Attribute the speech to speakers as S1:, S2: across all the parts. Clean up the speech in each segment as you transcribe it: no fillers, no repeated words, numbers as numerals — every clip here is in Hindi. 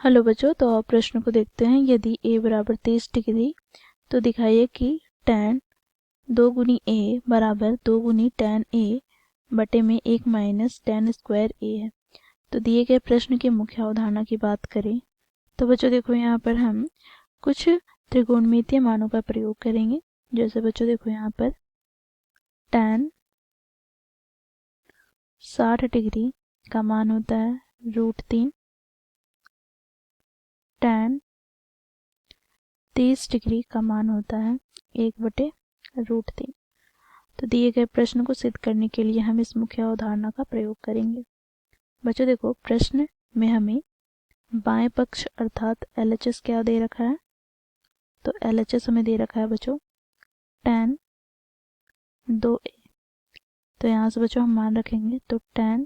S1: हेलो बच्चों, तो आप प्रश्न को देखते हैं। यदि a बराबर 30 डिग्री तो दिखाइए कि tan 2 गुनी a बराबर 2 गुनी tan a बटे में 1 माइनस tan स्क्वायर a है। तो दिए गए प्रश्न की मुख्य अवधारणा की बात करें तो बच्चों देखो, यहाँ पर हम कुछ त्रिकोणमितीय मानों का प्रयोग करेंगे। जैसे बच्चों देखो, यहाँ पर tan 60 डिग्री का मान होता है √3, tan 30 डिग्री का मान होता है 1/√3। तो दिए गए प्रश्न को सिद्ध करने के लिए हम इस मुख्य अवधारणा का प्रयोग करेंगे। बच्चों देखो, प्रश्न में हमें बाएं पक्ष अर्थात LHS क्या दे रखा है, तो LHS हमें दे रखा है बच्चों tan 2a। तो यहाँ से बच्चों हम मान रखेंगे, तो tan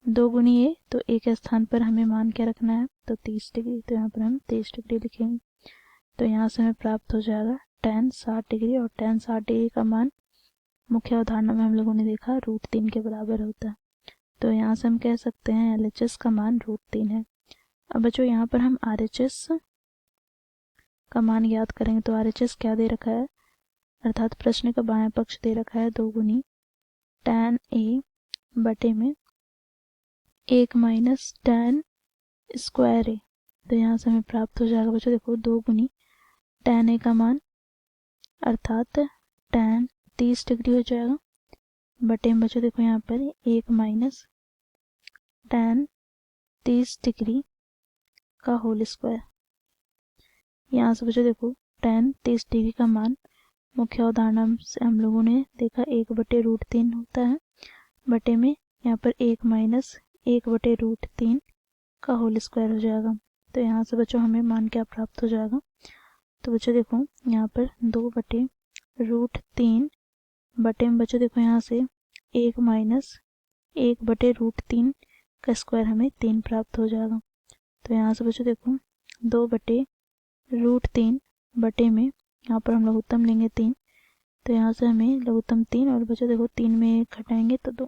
S1: 2 गुनी a, तो a के स्थान पर हमें मान क्या रखना है, तो 30 डिग्री। तो यहाँ पर हम 30 डिग्री लिखेंगे। तो यहाँ से हमें प्राप्त हो जाएगा tan 60 डिग्री, और tan 60 डिग्री का मान मुख्य अवधारणा में हम लोगों ने देखा √3 के बराबर होता है। तो यहाँ से हम कह सकते हैं LHS का मान √3 है। अब बच्चों यहाँ पर हम RHS का मान ज्ञात करेंगे। तो RHS क्या दे रखा है, अर्थात प्रश्न का बायां पक्ष दे रखा है 2 गुनी tan a बटे में 1 माइनस tan स्क्वायर a। तो यहाँ से हमें प्राप्त हो जाएगा बच्चों देखो 2 गुनी tan a का मान अर्थात tan 30 डिग्री हो जाएगा, बटे में बच्चों देखो यहाँ पर 1 माइनस tan 30 डिग्री का होल स्क्वायर। यहाँ से बच्चों देखो tan 30 डिग्री का मान मुख्य अवधारणा से हम लोगों ने देखा 1/√3 होता है, बटे में यहाँ पर 1 माइनस 1/√3 का होल स्क्वायर हो जाएगा। तो यहाँ से बच्चों हमें मान क्या प्राप्त हो जाएगा, तो बच्चों देखो यहाँ पर 2/√3 बटे में बच्चों देखो यहाँ से 1 माइनस 1/√3 का स्क्वायर हमें 3 प्राप्त हो जाएगा। तो यहाँ से बच्चों देखो 2/√3 बटे में यहाँ पर हम लघुत्तम लेंगे 3। तो यहाँ से हमें लघुत्तम 3, और बच्चों देखो 3 में घटाएंगे तो 2।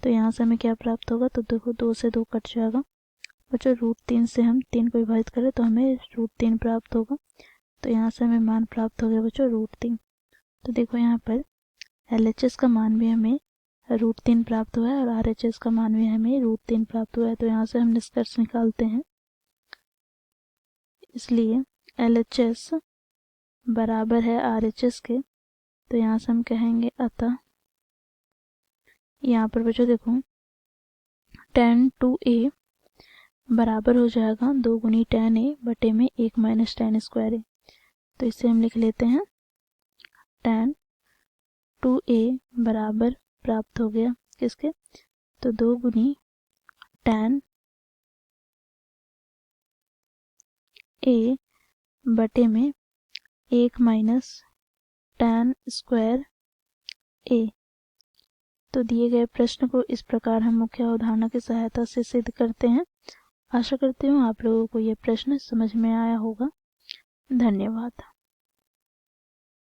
S1: तो यहाँ से हमें क्या प्राप्त होगा, तो देखो 2 से 2 कट जाएगा बच्चों। √3 से हम 3 को विभाजित करें तो हमें √3 प्राप्त होगा। तो यहाँ से हमें मान प्राप्त हो गया बच्चों √3। तो देखो यहाँ पर LHS का मान भी हमें √3 प्राप्त हुआ है, और RHS का मान भी हमें √3 प्राप्त हुआ है। तो यहाँ से हम निष्कर्ष निकालते हैं, इसलिए LHS बराबर है RHS के। तो यहाँ से हम कहेंगे अतः यहाँ पर बच्चों देखो tan 2a बराबर हो जाएगा 2 गुनी tan a बटे में 1 माइनस tan स्क्वायर a। तो इसे हम लिख लेते हैं tan 2a बराबर प्राप्त हो गया किसके, तो 2 गुनी tan a बटे में 1 माइनस tan स्क्वायर a। तो दिए गए प्रश्न को इस प्रकार हम मुख्य अवधारणा की सहायता से सिद्ध करते हैं। आशा करती हूँ आप लोगों को यह प्रश्न समझ में आया होगा। धन्यवाद।